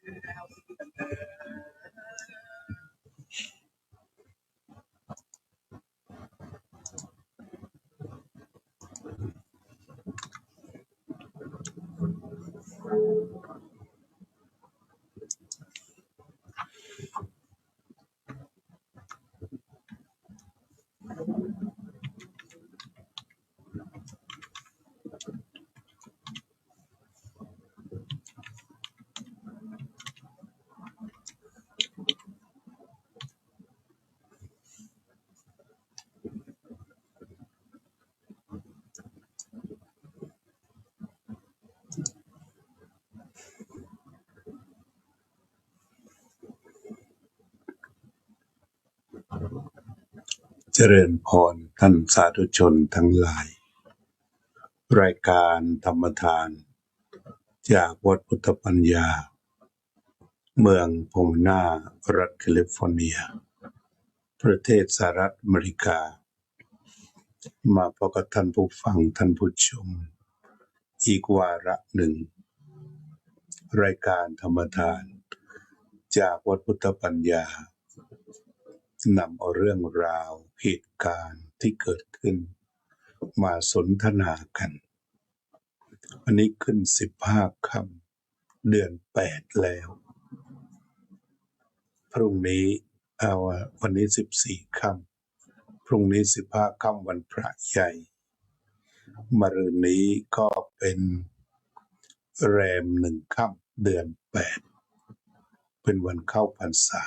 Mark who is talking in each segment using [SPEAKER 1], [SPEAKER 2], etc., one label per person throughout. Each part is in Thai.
[SPEAKER 1] เจริญพรท่านสาธุชนทั้งหลายรายการธรรมทานจากวัดพุทธปัญญาเมืองโพมนารัฐแคลิฟอร์เนียประเทศสหรัฐอเมริกามาพบกับท่านผู้ฟังท่านผู้ชมอีกวาระหนึ่งรายการธรรมทานจากวัดพุทธปัญญานำเอาเรื่องราวเหตุการณ์ที่เกิดขึ้นมาสนทนากันวันนี้ขึ้น15 ค่ำเดือน8แล้วพรุ่งนี้วันนี้14 ค่ำพรุ่งนี้15 ค่ำวันพระใหญ่มะรืนนี้ก็เป็นแรม1 ค่ำเดือน8เป็นวันเข้าพรรษา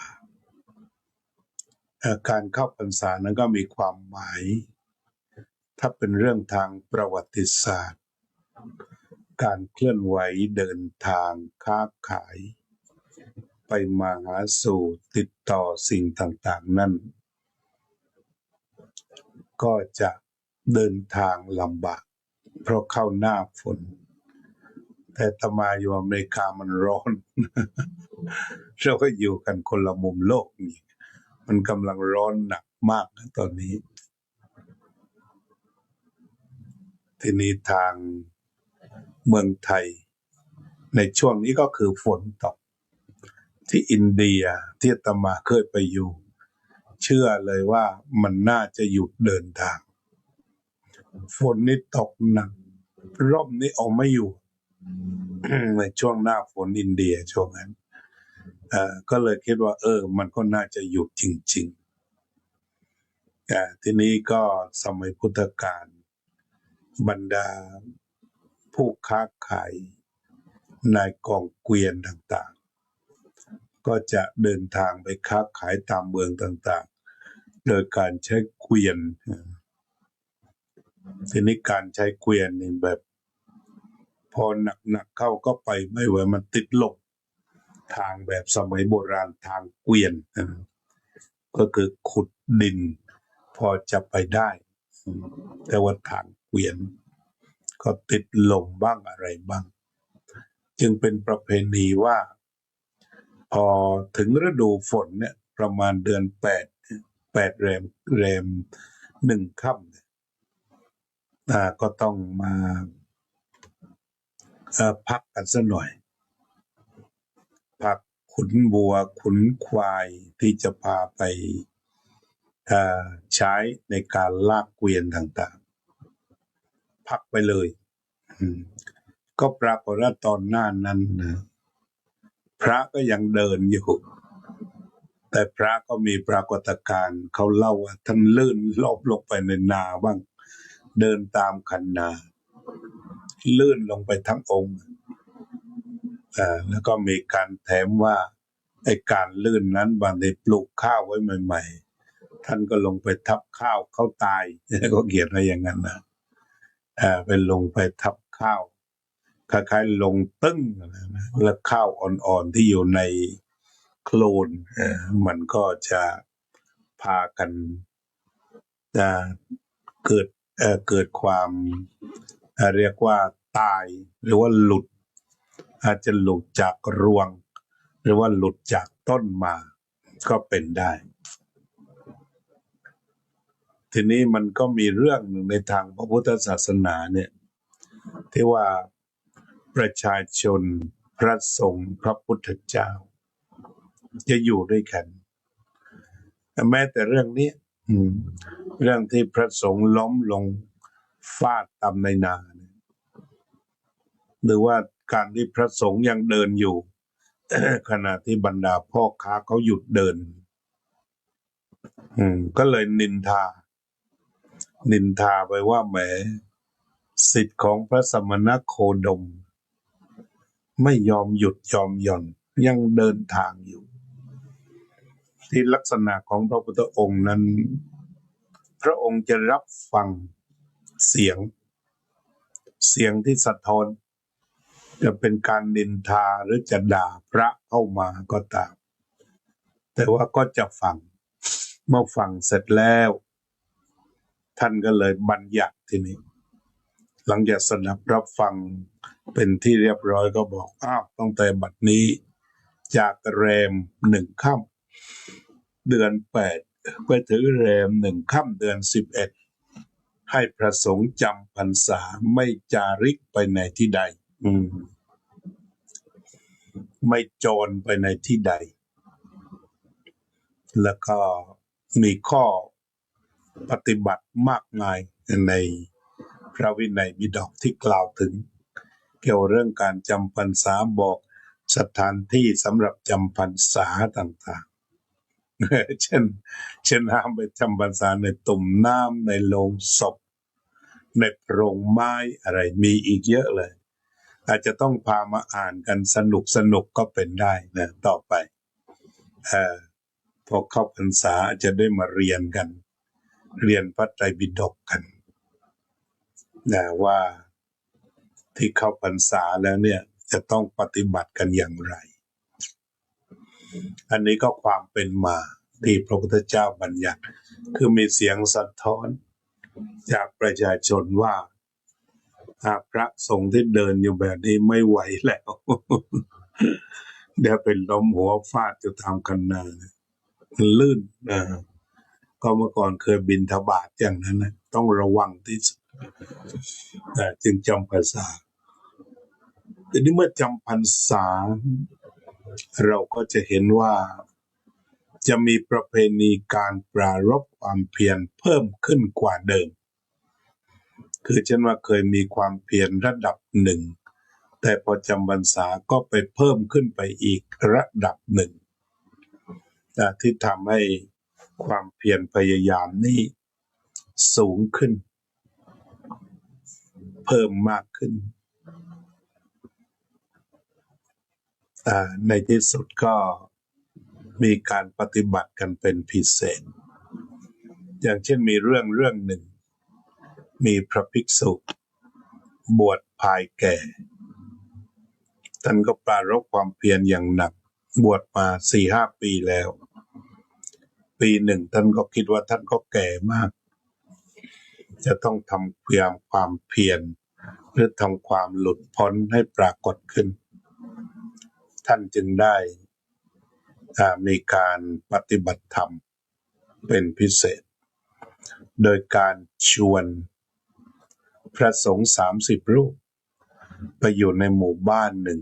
[SPEAKER 1] การเข้าพรรษานั้นก็มีความหมายถ้าเป็นเรื่องทางประวัติศาสตร์การเคลื่อนไหวเดินทางค้าขายไปมาหาสู่ติดต่อสิ่งต่างๆนั้นก็จะเดินทางลำบากเพราะเข้าหน้าฝนแต่อาตมาอยู่อเมริกามันร้อน เราก็อยู่กันคนละมุมโลกนี่มันกำลังร้อนหนักมากนะตอนนี้ทีนี้ทางเมืองไทยในช่วงนี้ก็คือฝนตกที่อินเดียที่อาตมาเคยไปอยู่เชื่อเลยว่ามันน่าจะหยุดเดินทางฝนนี่ตกหนักร่มนี่เอาไม่อยู่ ในช่วงหน้าฝนอินเดียช่วงนั้นก็เลยคิดว่ามันก็น่าจะหยุดจริงๆทีนี้ก็สมัยพุทธกาลบรรดาผู้ค้าขายนายกองเกวียนต่างๆก็จะเดินทางไปค้าขายตามเมืองต่างๆโดยการใช้เกวียนทีนี้การใช้เกวียนนี่แบบพอหนักๆเข้าก็ไปไม่ไหวมันติดลมทางแบบสมัยโบราณทางเกวียนก็คือขุดดินพอจะไปได้แต่ว่าทางเกวียนก็ติดลมบ้างอะไรบ้างจึงเป็นประเพณีว่าพอถึงฤดูฝนเนี่ยประมาณเดือน8แรม1 ค่ำก็ต้องมาพักกันสักหน่อยพักขุนวัวขุนควายที่จะพาไปใช้ในการลากเกวียนต่างๆพักไปเลยก็ปรากฏว่าตอนหน้านั้นนะพระก็ยังเดินอยู่แต่พระก็มีปรากฏการณ์เขาเล่าว่าท่านลื่นลบลงไปในนาบ้างเดินตามคันนาลื่นลงไปทั้งองค์แล้วก็มีการแถมว่าไอ้การลื่นนั้นบางทีปลูกข้าวไว้ใหม่ๆท่านก็ลงไปทับข้าวเขาตายก็เขียนอะไรอย่างนั้นนะเป็นลงไปทับข้าวคล้ายๆลงตึ้งแล้วข้าวอ่อนๆที่อยู่ในโคลนมันก็จะพากันเกิดความเรียกว่าตายหรือว่าหลุดอาจจะหลุดจากรวงหรือว่าหลุดจากต้นมาก็เป็นได้ทีนี้มันก็มีเรื่องหนึ่งในทางพระพุทธศาสนาเนี่ยที่ว่าประชาชน พระสงฆ์พระพุทธเจ้าจะอยู่ด้วยกันแม้แต่เรื่องนี้เรื่องที่พระสงฆ์ล้มลงฟาดตำในนาหรือว่าการที่พระสงฆ์ยังเดินอยู่ขณะที่บรรดาพ่อค้าเขาหยุดเดินก็เลยนินทาไปว่าแหมศิษย์ของพระสมณโคดมไม่ยอมหยุดยอมหย่อนยังเดินทางอยู่ที่ลักษณะของพระพุทธองค์นั้นพระองค์จะรับฟังเสียงที่สะท้อนจะเป็นการนินทาหรือจะด่าพระเข้ามาก็ตามแต่ว่าก็จะฟังเมื่อฟังเสร็จแล้วท่านก็เลยบัญญัติทีนี้หลังจากสดับรับฟังเป็นที่เรียบร้อยก็บอกตั้งแต่บัดนี้จากแรม1 ค่ำเดือน8ไปถึงแรม1 ค่ำเดือน11ให้พระสงฆ์จำพรรษาไม่จาริกไปในที่ใดไม่โจรไปในที่ใดแล้วก็มีข้อปฏิบัติมากมายในพระวินัยบิดกที่กล่าวถึงเกี่ยวเรื่องการจำพรรษาบอกสถานที่สำหรับจำพรรษาต่างๆเช่นห้ามไปจำพรรษาในตุ่มน้ำในโลงศพในโพรงไม้อะไรมีอีกเยอะเลยอาจจะต้องพามาอ่านกันสนุกก็เป็นได้นะต่อไปพอเข้าพรรษาจะได้มาเรียนกันเรียนพระไตรปิฎกกันนะว่าที่เข้าพรรษาแล้วเนี่ยจะต้องปฏิบัติกันอย่างไรอันนี้ก็ความเป็นมาที่พระพุทธเจ้าบัญญัติคือมีเสียงสะท้อนจากประชาชนว่าพระสงฆ์ที่เดินอยู่แบบนี้ไม่ไหวแล้วเดี๋ยวเป็นล้มหัวฟาดจะทำกันนาลื่นก็เมื่อก่อนเคยบิณฑบาตอย่างนั้นนะต้องระวังที่สุดจึงจำพรรษาทีนี้เมื่อจำพรรษาเราก็จะเห็นว่าจะมีประเพณีการปรารภความเพียรเพิ่มขึ้นกว่าเดิมคือเช่นว่าเคยมีความเพียรระดับหนึ่งแต่พอจำพรรษาก็ไปเพิ่มขึ้นไปอีกระดับหนึ่งที่ทำให้ความเพียรพยายามนี้สูงขึ้นเพิ่มมากขึ้นในที่สุดก็มีการปฏิบัติกันเป็นพิเศษอย่างเช่นมีเรื่องหนึ่งมีพระภิกษุบวชภายแก่ท่านก็ปรารภความเพียรอย่างหนักบวชมา 4-5 ปีแล้วปีหนึ่งท่านก็คิดว่าท่านก็แก่มากจะต้องทำความเพียรเพื่อทำความหลุดพ้นให้ปรากฏขึ้นท่านจึงได้มีการปฏิบัติธรรมเป็นพิเศษโดยการชวนพระสงฆ์30 รูปไปอยู่ในหมู่บ้านหนึ่ง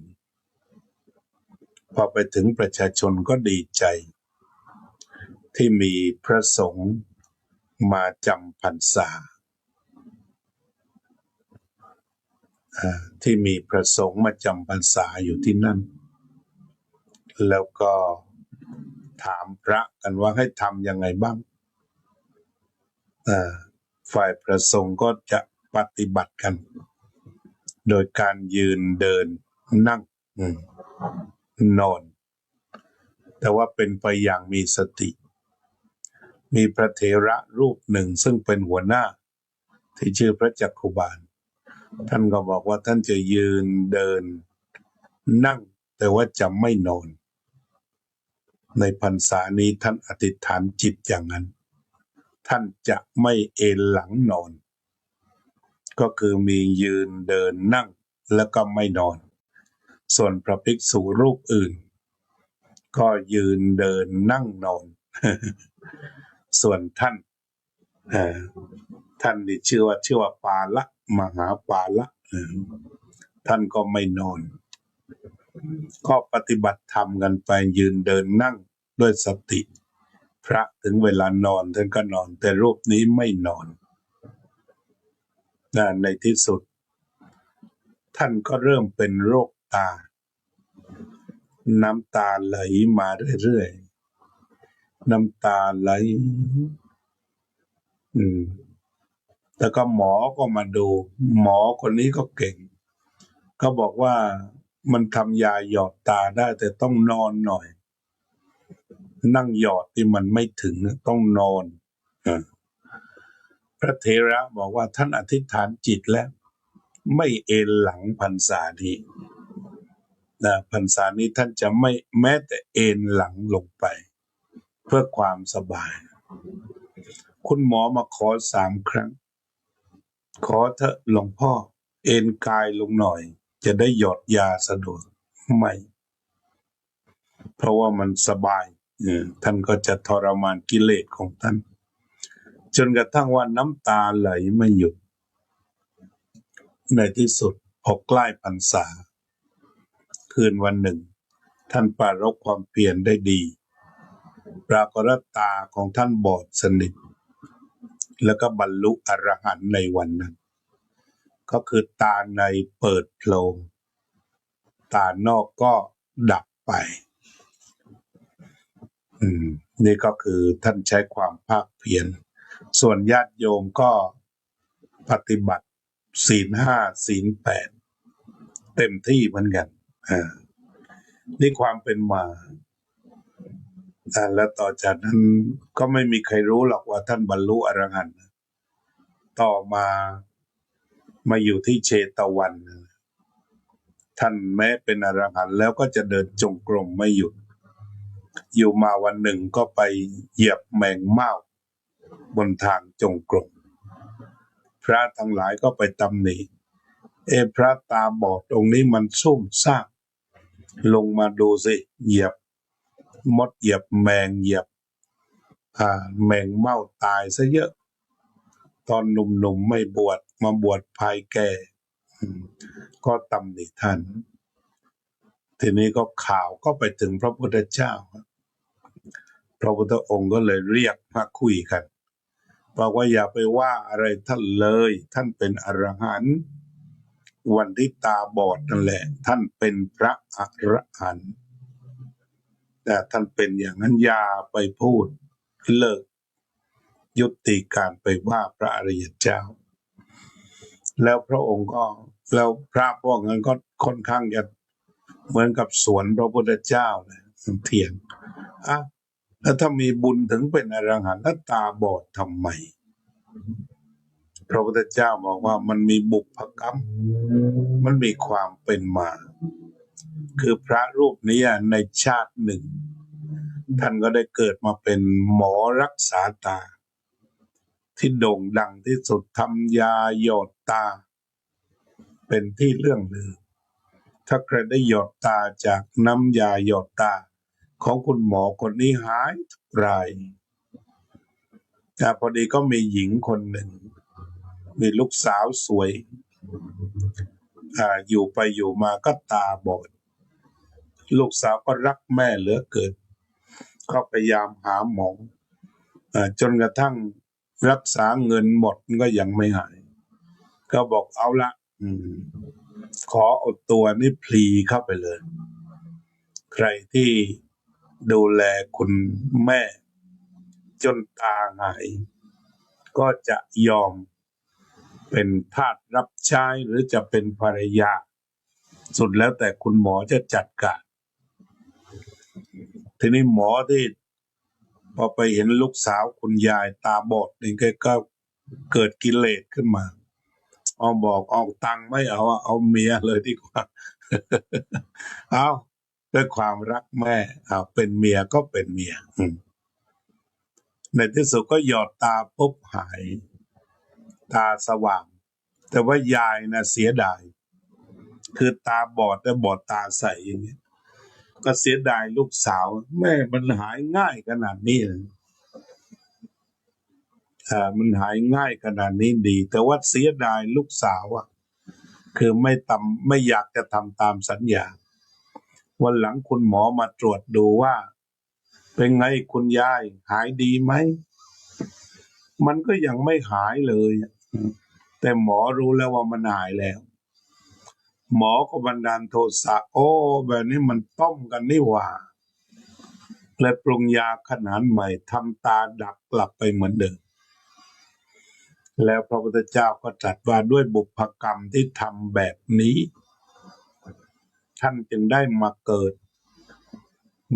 [SPEAKER 1] พอไปถึงประชาชนก็ดีใจที่มีพระสงฆ์มาจำพรรษาที่มีพระสงฆ์มาจำพรรษาอยู่ที่นั่นแล้วก็ถามพระกันว่าให้ทำยังไงบ้างฝ่ายพระสงฆ์ก็จะปฏิบัติกันโดยการยืนเดินนั่งนอนแต่ว่าเป็นไปอย่างมีสติมีพระเถระรูปหนึ่งซึ่งเป็นหัวหน้าที่ชื่อพระจักขุบาลท่านก็บอกว่าท่านจะยืนเดินนั่งแต่ว่าจะไม่นอนในพรรษานี้ท่านอธิษฐานจิตอย่างนั้นท่านจะไม่เอนหลังนอนก็คือมียืนเดินนั่งแล้วก็ไม่นอนส่วนพระภิกษุรูปอื่นก็ยืนเดินนั่งนอน ส่วนท่านนี่ชื่อว่าปาละมหาปาละท่านก็ไม่นอน ก็ปฏิบัติธรรมกันไปยืนเดินนั่งด้วยสติพระถึงเวลานอนท่านก็นอนแต่รูปนี้ไม่นอนในที่สุดท่านก็เริ่มเป็นโรคตาน้ำตาไหลมาเรื่อยๆน้ำตาไหลแล้วก็หมอก็มาดูหมอคนนี้ก็เก่งก็บอกว่ามันทำยาหยอดตาได้แต่ต้องนอนหน่อยนั่งหยอดที่มันไม่ถึงต้องนอนพระเถระบอกว่าท่านอธิษฐานจิตแล้วไม่เอนหลังพรรษานี้พรรษานี้ท่านจะไม่แม้แต่เอนหลังลงไปเพื่อความสบายคุณหมอมาขอ3 ครั้งขอเถอะหลวงพ่อเอนกายลงหน่อยจะได้หยอดยาสะดวกไม่เพราะว่ามันสบายท่านก็จะทรมานกิเลสของท่านจนกระทั่งว่าน้ำตาไหลไม่หยุดในที่สุดพอใกล้พรรษาคืนวันหนึ่งท่านปรารภความเพียรได้ดีปรากฏว่าตาของท่านบอดสนิทแล้วก็บรรลุอรหันต์ในวันนั้นก็คือตาในเปิดโพลงตานอกก็ดับไปนี่ก็คือท่านใช้ความภาคเพียรส่วนญาติโยมก็ปฏิบัติศีล 5ศีล 8เต็มที่เหมือนกันนี่ความเป็นมาและต่อจากนั้นก็ไม่มีใครรู้หรอกว่าท่านบรรลุอรหันต์ต่อมาอยู่ที่เชตวันท่านแม้เป็นอรหันต์แล้วก็จะเดินจงกรมไม่หยุดอยู่มาวันหนึ่งก็ไปเหยียบแมงเม่าบนทางจงกรมพระทั้งหลายก็ไปตำหนิพระตาบอดองค์นี้มันซุ่มซ่ามลงมาดูสิเหยียบมดเหยียบแมงเหยียบแมงเม่าตายซะเยอะตอนหนุ่มๆไม่บวชมาบวชภายแก่ก็ตำหนิท่านทีนี้ก็ข่าวก็ไปถึงพระพุทธเจ้าพระพุทธองค์ก็เลยเรียกมาคุยกันบอกว่าอย่าไปว่าอะไรท่านเลยท่านเป็นอรหันต์วันที่ตาบอดนั่นแหละท่านเป็นพระอรหันต์แต่ท่านเป็นอย่างนั้นอย่าไปพูดเลิกยุติการไปว่าพระอริยเจ้าแล้วพระองค์ก็แล้วพระพวกนั้นก็ค่อนข้างจะเหมือนกับสวนพระพุทธเจ้าเลยเถียงแล้วถ้ามีบุญถึงเป็นอรหันต์แล้วตาบอดทำไมพระพุทธเจ้าบอกว่ามันมีบุพกรรมมันมีความเป็นมาคือพระรูปนี้ในชาติหนึ่งท่านก็ได้เกิดมาเป็นหมอรักษาตาที่โด่งดังที่สุดทำยาหยอดตาเป็นที่เรื่องลือถ้าใครได้หยอดตาจากน้ำยาหยอดตาของคุณหมอคนนี้หายทุกรายพอดีก็มีหญิงคนหนึ่งมีลูกสาวสวยอยู่ไปอยู่มาก็ตาบอดลูกสาวก็รักแม่เหลือเกินก็พยายามหาหมอจนกระทั่งรักษาเงินหมดก็ยังไม่หายก็บอกเอาละขอเอาตัวนี่พลีเข้าไปเลยใครที่ดูแลคุณแม่จนตาหายก็จะยอมเป็นทาสรับใช้หรือจะเป็นภรรยาสุดแล้วแต่คุณหมอจะจัดการทีนี้หมอที่พอไปเห็นลูกสาวคุณยายตาบอดนี่ก็เกิดกิเลสขึ้นมาบอกเอาตังค์ไม่เอาเมียเลยดีกว่า เอาด้วยความรักแม่เป็นเมียก็เป็นเมียในที่สุดก็หยอดตาปุ๊บหายตาสว่างแต่ว่ายายนะเสียดายคือตาบอดแต่บอดตาใสอย่างนี้ก็เสียดายลูกสาวแม่มันหายง่ายขนาดนี้มันหายง่ายขนาดนี้ดีแต่ว่าเสียดายลูกสาวคือไม่อยากจะทำตามสัญญา วันหลังคุณหมอมาตรวจดูว่าเป็นไงคุณยายหายดีไหมมันก็ยังไม่หายเลยแต่หมอรู้แล้วว่ามันหายแล้วหมอก็บันดาลโทสะโอ้แบบนี้มันต้มกันนี่หว่าเลยปรุงยาขนาดใหม่ทำตาดับกลับไปเหมือนเดิมแล้วพระพุทธเจ้าก็ตรัสว่าด้วยบุพกรรมที่ทำแบบนี้ท่านจึงได้มาเกิด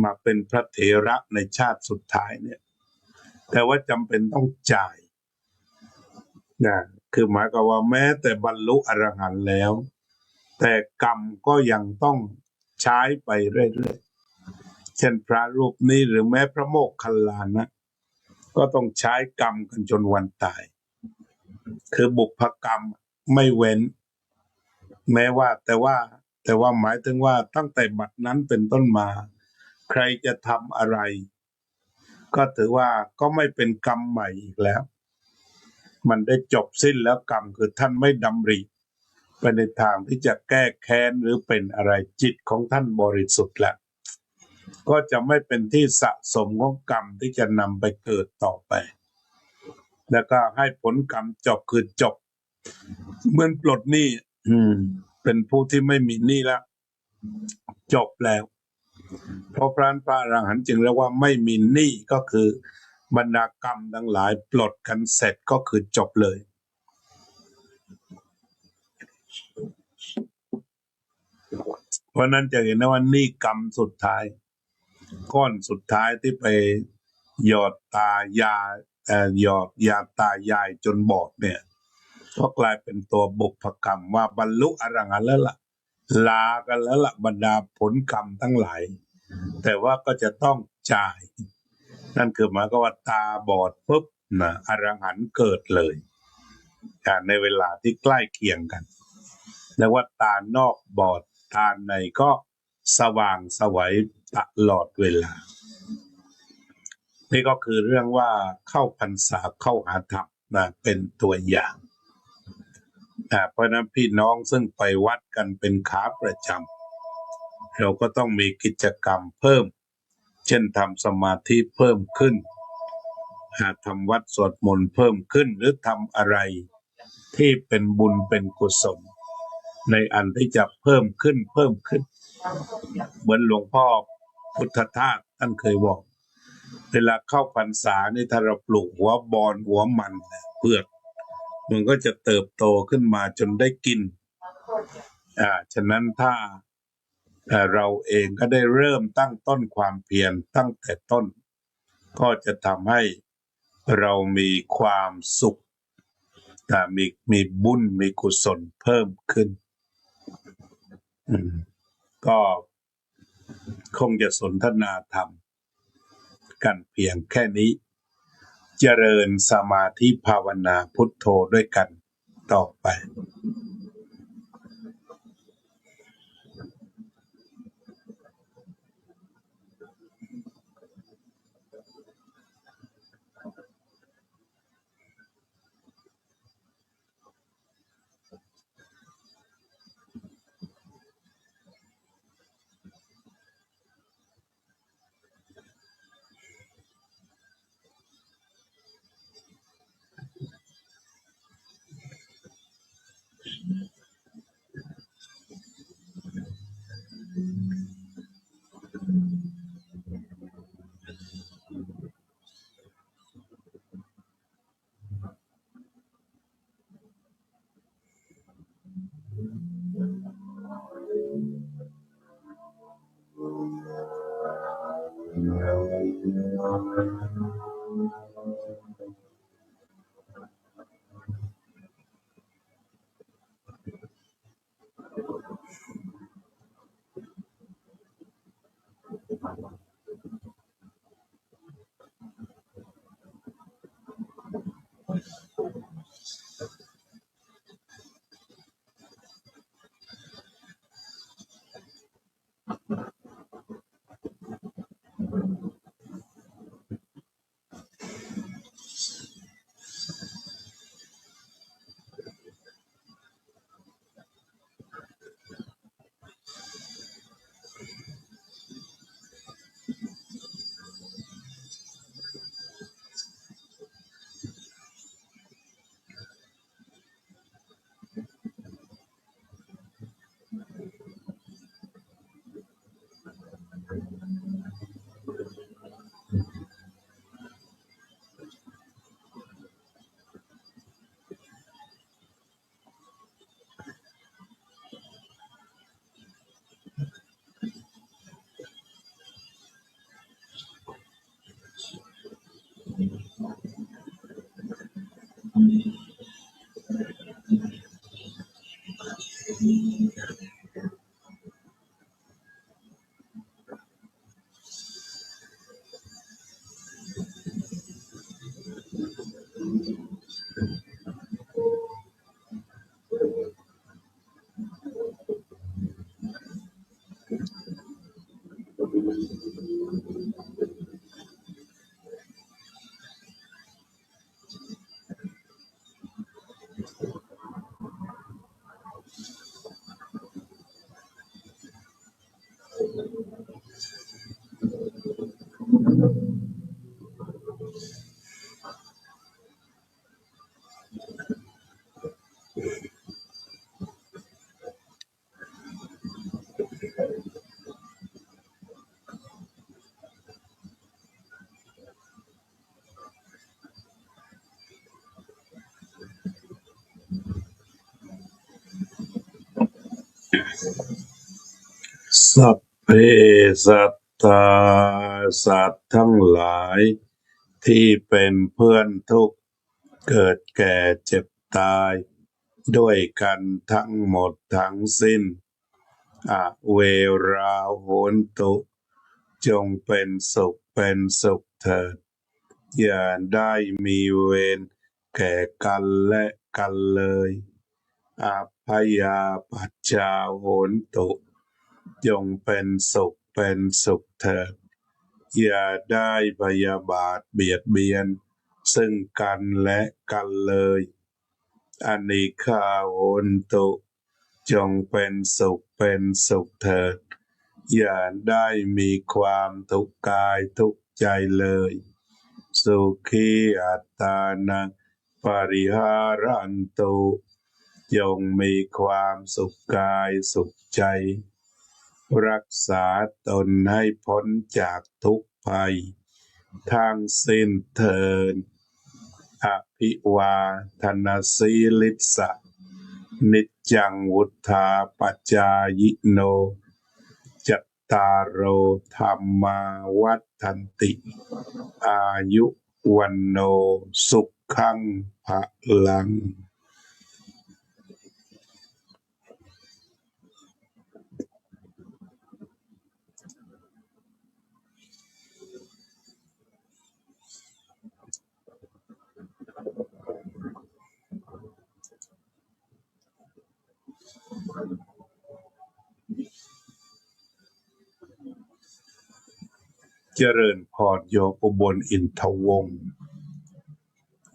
[SPEAKER 1] มาเป็นพระเถระในชาติสุดท้ายเนี่ยแต่ว่าจำเป็นต้องจ่ายนะคือหมายความว่าแม้แต่บรรลุอรหันต์แล้วแต่กรรมก็ยังต้องใช้ไปเรื่อยๆเช่นพระรูปนี้หรือแม้พระโมคคัลลานะก็ต้องใช้กรรมกันจนวันตายคือบุพกรรมไม่เว้นแม้ว่าแต่ว่าหมายถึงว่าตั้งแต่บัดนั้นเป็นต้นมาใครจะทำอะไรก็ถือว่าก็ไม่เป็นกรรมใหม่อีกแล้วมันได้จบสิ้นแล้วกรรมคือท่านไม่ดำริไปในทางที่จะแก้แค้นหรือเป็นอะไรจิตของท่านบริสุทธิ์แล้วก็จะไม่เป็นที่สะสมของกรรมที่จะนำไปเกิดต่อไปแล้วก็ให้ผลกรรมจบคือจบเหมือนปลดหนี้เป็นผู้ที่ไม่มีหนี้แล้วจบแล้วเพราะพระอรหันต์จึงเรียกว่าไม่มีหนี้ก็คือบรรดากรรมทั้งหลายปลดกันเสร็จก็คือจบเลยเพราะนั้นจะเห็นนะว่านี่กรรมสุดท้ายก้อนสุดท้ายที่ไปหยอดตายาหยอดยาตายายจนบอดเนี่ยก็กลายเป็นตัวบุพกรรมว่าบรรลุอรหันต์แล้วล่ะลากันแล้วล่ะบรรดาผลกรรมทั้งหลายแต่ว่าก็จะต้องจ่ายนั่นคือหมายความว่าตาบอดปุ๊บนะอรหันต์เกิดเลยในเวลาที่ใกล้เคียงกันแล้วว่าตานอกบอดตาในก็สว่างไสวตลอดเวลานี่ก็คือเรื่องว่าเข้าพรรษาเข้าหาธรรมนะเป็นตัวอย่างเพราะนั้นพี่น้องซึ่งไปวัดกันเป็นขาประจำเราก็ต้องมีกิจกรรมเพิ่มเช่นทำสมาธิเพิ่มขึ้นทำวัดสวดมนต์เพิ่มขึ้นหรือทำอะไรที่เป็นบุญเป็นกุศลในอันที่จะเพิ่มขึ้นเหมือนหลวงพ่อพุทธทาสท่านเคยบอกเวลาเข้าพรรษานี่ถ้าเราปลูกหัวบอนหัวมันเปลือกมันก็จะเติบโตขึ้นมาจนได้กินฉะนั้นถ้าเราเองก็ได้เริ่มตั้งต้นความเพียรตั้งแต่ต้นก็จะทำให้เรามีความสุขมีบุญมีกุศลเพิ่มขึ้นก็คงจะสนทนาธรรมกันเพียงแค่นี้เจริญสมาธิภาวนาพุทโธด้วยกันต่อไป สัพเพสัตตาสัตว์ทั้งหลายที่เป็นเพื่อนทุกข์เกิดแก่เจ็บตายด้วยกันทั้งหมดทั้งสิ้นอเวราโหนตุจงเป็นสุขเถิดอย่าได้มีเวรแก่กันและกันเลยอภยาปัจจาโหนตุจงเป็นสุขเถิดอย่าได้พยาบาทเบียดเบียนซึ่งกันและกันเลยอนิฆาโหนตุจงเป็นสุขเถิดอย่าได้มีความทุกข์กายทุกข์ใจเลยสุขีอัตตานังปริหารันตุจงมีความสุขกายสุขใจรักษาตนให้พ้นจากทุกภัยทั้งสิ้นเถิดอภิวาทนาสีลิสะนิจจังวุธาปัจจายโนจัตตารโอธรรมาวัฏันติอายุวันโนสุขังภลังเจริญพรโยมอุบลอินทวงศ์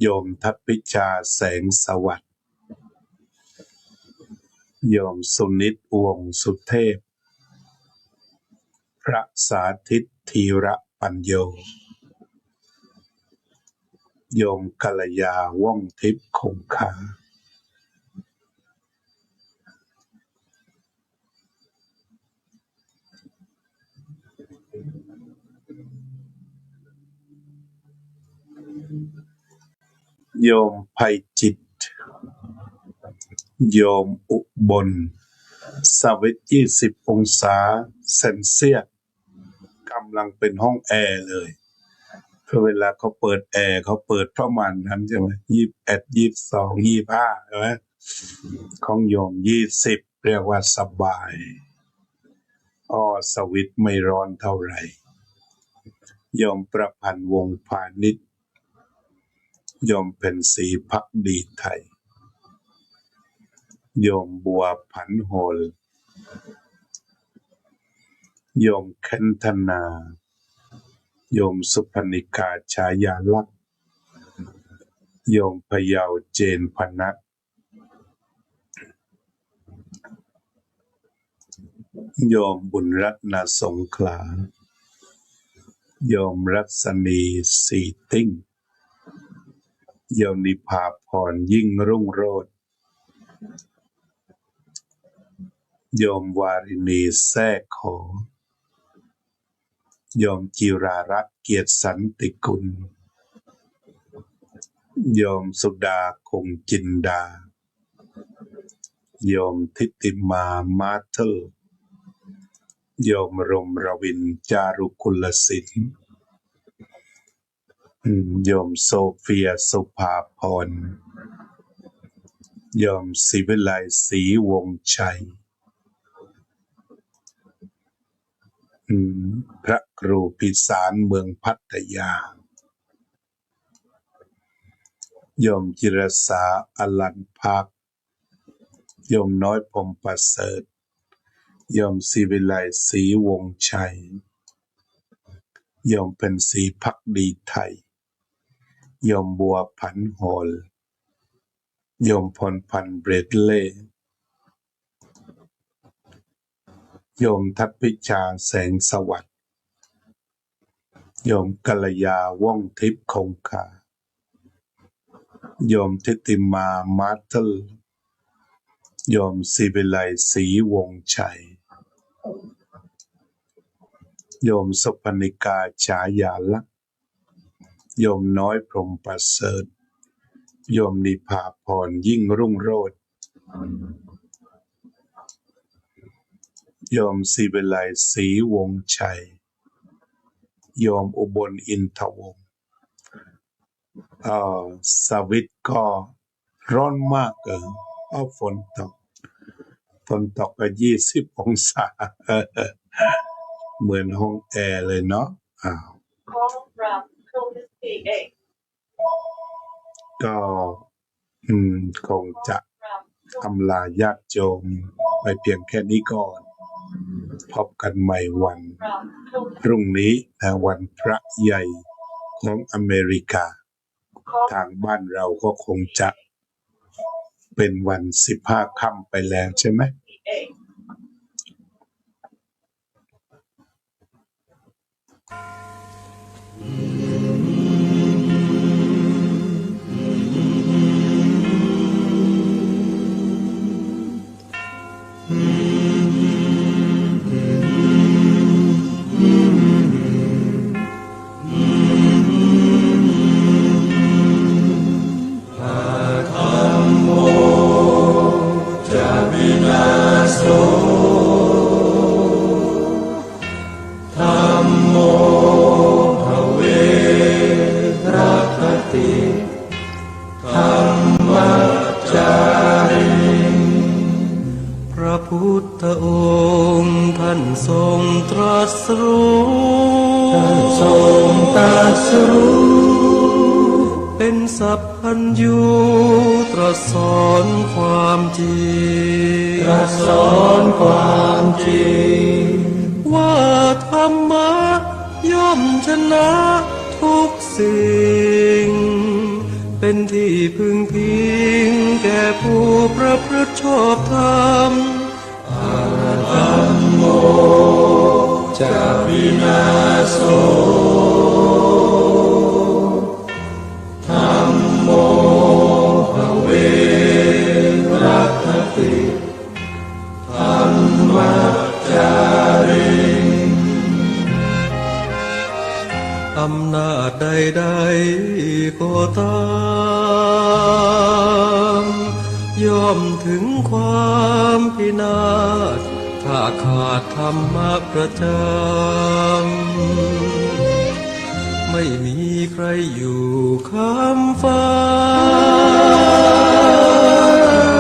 [SPEAKER 1] โยมทัพพิชาแสงสวัสดิ์โยมสุนิตวงศ์สุเทพพระสาธิตธีระปัญโยโยมกัลยาว่องทิพย์คงคาโยมไพจิตโยมอุบลสวิต20 องศาเซนเซียสกำลังเป็นห้องแอร์เลยเพราะเวลาเขาเปิดแอร์เขาเปิดประมาณนั้นใช่ไหม21 22 25ใช่ไหมของโยม20เรียกว่าสบายสวิตไม่ร้อนเท่าไหร่โยมประพันธ์วงพาณิชย์โยมเป็นศรีภักดีไทยโยมบัวผันโหลโยมเคนธนาโยมสุพนิกาชายาลักษณ์โยมพยาวเจนพนัสโยมบุญรัตนสงขลาโยมรัศนีสีติ้งโยมนิพาพรยิ่งรุ่งโรจน์โยมวารินีแทรกขอโยมจิรารัตน์เกียรติสันติกุลโยมสุดาคงจินดาโยมทิติมามาเทลโยมรมรวินจารุกุลศิลป์ โยมโซเฟียสุภาพรโยมศิวิไลศรีวงศ์ชัยพระครูพิสารเมืองพัทยาโยมจิรสาอลันภักโยมน้อยพรหมประเสริฐโยมศิวิไลศรีวงศ์ชัยโยมเป็นศรีภักดีไทยโยมบัวผันโหลโยมพรพันธ์เบรดเล่โยมทัพพิชาแสงสวัสดิ์โยมกัลยาว่องทิพย์คงคาโยมทิติมามาร์เทลโยมศิวิไลศรีวงศ์ชัยโยมสุพนิกาฉายาลักษณ์โยมน้อยพรหมประเสริฐโยมนิพาพรยิ่งรุ่งโรจน์โยมศิวิไลศรีวงศ์ชัยโยมอุบลอินทวงศ์สวิตก็ร้อนมากฝนตกก็20 องศาเหมือนห้องแอร์เลยเนาะก็คงจะอำลาญาติโยมไปเพียงแค่นี้ก่อนพบกันใหม่วันพรุ่งนี้วันพระใหญ่ของอเมริกาทางบ้านเราก็คงจะเป็นวัน15 ค่ำไปแล้วใช่ไหม
[SPEAKER 2] เป็นสัพพัญญูตรัสสอนความจริงว่าธรรมะย่อมชนะทุกสิ่งเป็นที่พึงพิงแก่ผู้ประพฤติชอบธรรมธัมโมจะวินาโสธัมโมภเวรัคติธัมมัจจาริอำนาจใดๆก็ตามย่อมถึงความพินาศถ้าขาดธรรมะประจำไม่มีใครอยู่ค้ำฟ้า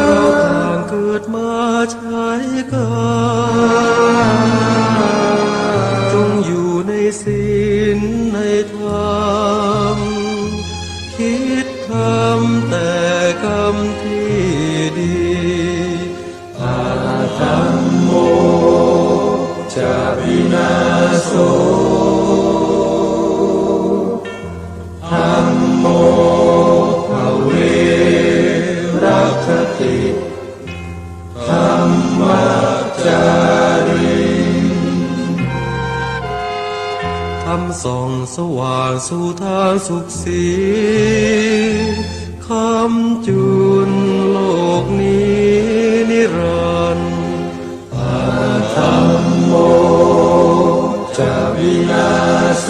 [SPEAKER 2] เราต่างเกิดมาใช้กรรมจงอยู่ในศีลในธรรมคิดทำแต่กรรมที่ดีธัมโมจะวินาโสธัมโมภเวรัคติธัมมัจจาริธรรมส่องสว่างสู่ทางสุขสีคำจุนโลกนี้นิรันดร์ธัมโมจะวินาโส